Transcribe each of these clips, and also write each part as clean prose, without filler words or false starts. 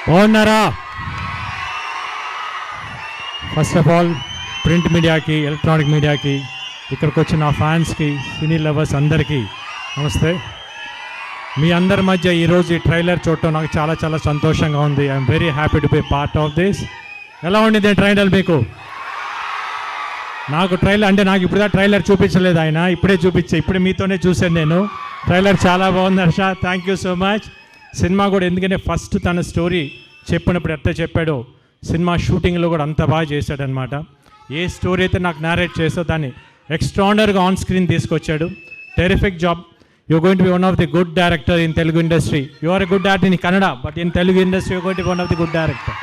బాగున్నారా? First of all print మీడియాకి, electronic మీడియాకి, ఇక్కడికి వచ్చిన నా ఫ్యాన్స్కి, సినీ లవర్స్ అందరికీ నమస్తే. మీ అందరి మధ్య ఈరోజు ఈ ట్రైలర్ చూడటం నాకు చాలా చాలా సంతోషంగా ఉంది. I'm very happy to be part of this. ఎలా ఉండింది ట్రైలర్ మీకు? నాకు ట్రైలర్ అంటే నాకు ఇప్పుడు ట్రైలర్ చూపించలేదు ఆయన, ఇప్పుడే మీతోనే చూశాను నేను. ట్రైలర్ చాలా బాగుంది Harsha, thank you so much. Cinema కూడా ఎందుకంటే ఫస్ట్ తన స్టోరీ చెప్పినప్పుడు ఎట్లా చెప్పాడో సినిమా షూటింగ్లో కూడా అంత బాగా చేశాడనమాట. ఏ స్టోరీ అయితే నాకు నేరేట్ చేస్తో దాన్ని ఎక్స్ట్రాడనరీగా ఆన్ స్క్రీన్ తీసుకొచ్చాడు. Terrific job. You going to be one of the good director in Telugu industry. You are a good actor in Kannada, but in Telugu industry you going to be one of the good director.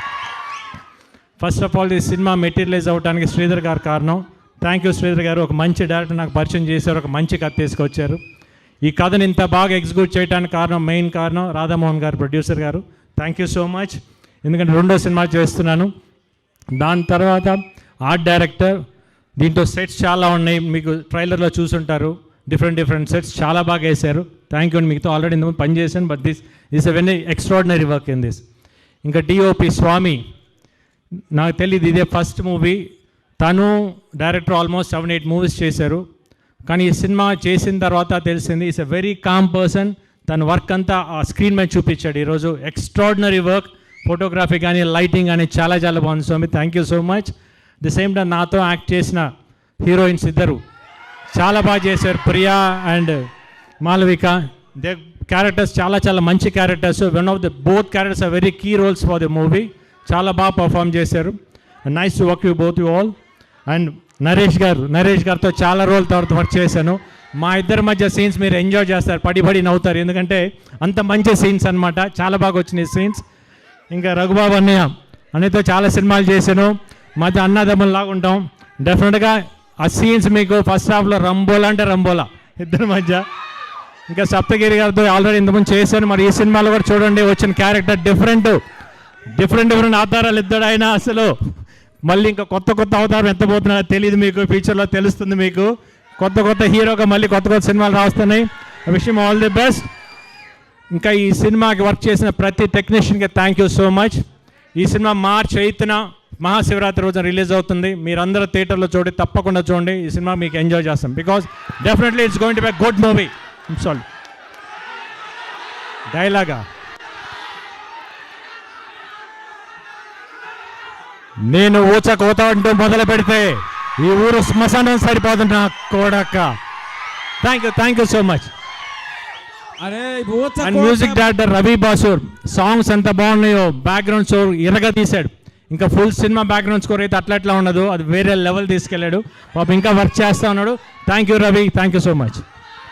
First of all ఈ cinema materialise అవ్వడానికి శ్రీధర్ గారు కారణం. Thank you Sridhar గారు. ఒక మంచి director నాకు పరిచయం చేశారు, ఒక మంచి కథ తీసుకొచ్చారు. ఈ కథను ఇంత బాగా ఎగ్జిక్యూట్ చేయడానికి మెయిన్ కారణం రాధామోహన్ గారు, ప్రొడ్యూసర్ గారు. Thank you so much. ఎందుకంటే 2వ సినిమా చేస్తున్నాను. దాని తర్వాత ఆర్ట్ డైరెక్టర్. దీంట్లో సెట్స్ చాలా ఉన్నాయి, మీకు ట్రైలర్లో చూసుంటారు. డిఫరెంట్ సెట్స్ చాలా బాగా వేశారు. థ్యాంక్ యూ అండి. మీతో ఆల్రెడీ ఇంతకుముందు పని చేశాను, but this is a very extraordinary work in this. ఇంకా డిఓపి స్వామి, నాకు తెలియదు ఇదే ఫస్ట్ మూవీ. తను డైరెక్టర్ ఆల్మోస్ట్ 7-8 మూవీస్ చేశారు. కానీ ఈ సినిమా చేసిన తర్వాత తెలిసింది is a very calm person. తన వర్క్ అంతా ఆ స్క్రీన్ మీద చూపించాడు ఈరోజు. Extraordinary work. ఫోటోగ్రఫీ కానీ, లైటింగ్ కానీ చాలా చాలా బాగుంది Swami. Thank you so much. The same time నాతో యాక్ట్ చేసిన హీరోయిన్స్ ఇద్దరు చాలా బాగా చేశారు, Priya and Malavika. They characters చాలా చాలా మంచి characters. One of the both characters are very key roles for the movie. చాలా బాగా పర్ఫామ్ చేశారు. Nice to work you both you all. And Naresh గారితో చాలా రోజుల తర్వాత వర్క్ చేశాను. మా ఇద్దరి మధ్య సీన్స్ మీరు ఎంజాయ్ చేస్తారు, పడి నవ్వుతారు, ఎందుకంటే అంత మంచి సీన్స్ అనమాట. చాలా బాగా వచ్చినాయి సీన్స్. ఇంకా రఘుబాబు అన్నయ్యతో చాలా సినిమాలు చేశాను. మధ్య అన్నదమ్ముల్లాగా ఉంటాం. డెఫినెట్గా ఆ సీన్స్ మీకు ఫస్ట్ హాఫ్లో రంబోలా ఇద్దరి మధ్య. ఇంకా సప్తగిరి గారితో ఆల్రెడీ ఇంతకుముందు చేశాను. మరి ఈ సినిమాలో కూడా చూడండి, వచ్చిన క్యారెక్టర్ డిఫరెంట్ అవతారాలు ఇద్దరు ఆయన. అసలు మళ్ళీ ఇంకా కొత్త అవతారం ఎత్తబోతున్నారో తెలియదు మీకు, ఫ్యూచర్లో తెలుస్తుంది మీకు. కొత్త హీరోగా మళ్ళీ కొత్త సినిమాలు రాస్తున్నాయి. Wish him all the best. ఇంకా ఈ సినిమాకి వర్క్ చేసిన ప్రతి టెక్నీషియన్కి థ్యాంక్ యూ సో మచ్. ఈ సినిమా March 8న మహాశివరాత్రి రోజున రిలీజ్ అవుతుంది. మీరందరూ థియేటర్లో తప్పకుండా చూడండి. ఈ సినిమా మీకు ఎంజాయ్ చేస్తాం, because definitely it's going to be good movie. Sorry, డైలాగా నేను ఊచకోత అంటూ మొదలు పెడితే ఈ ఊరు శ్మశానం సరిపోతుంది నా కోడక్క. Thank you so much. And music director Ravi Basur. Songs ఎంత బాగున్నాయో, బ్యాక్గ్రౌండ్ స్కోర్ ఇరగా తీశాడు. ఇంకా ఫుల్ సినిమా బ్యాక్గ్రౌండ్ స్కోర్ అయితే అట్లా ఉండదు, అది వేరే లెవెల్ తీసుకెళ్ళాడు. పాపం ఇంకా వర్క్ చేస్తూ ఉన్నాడు. Thank you Ravi, thank you so much.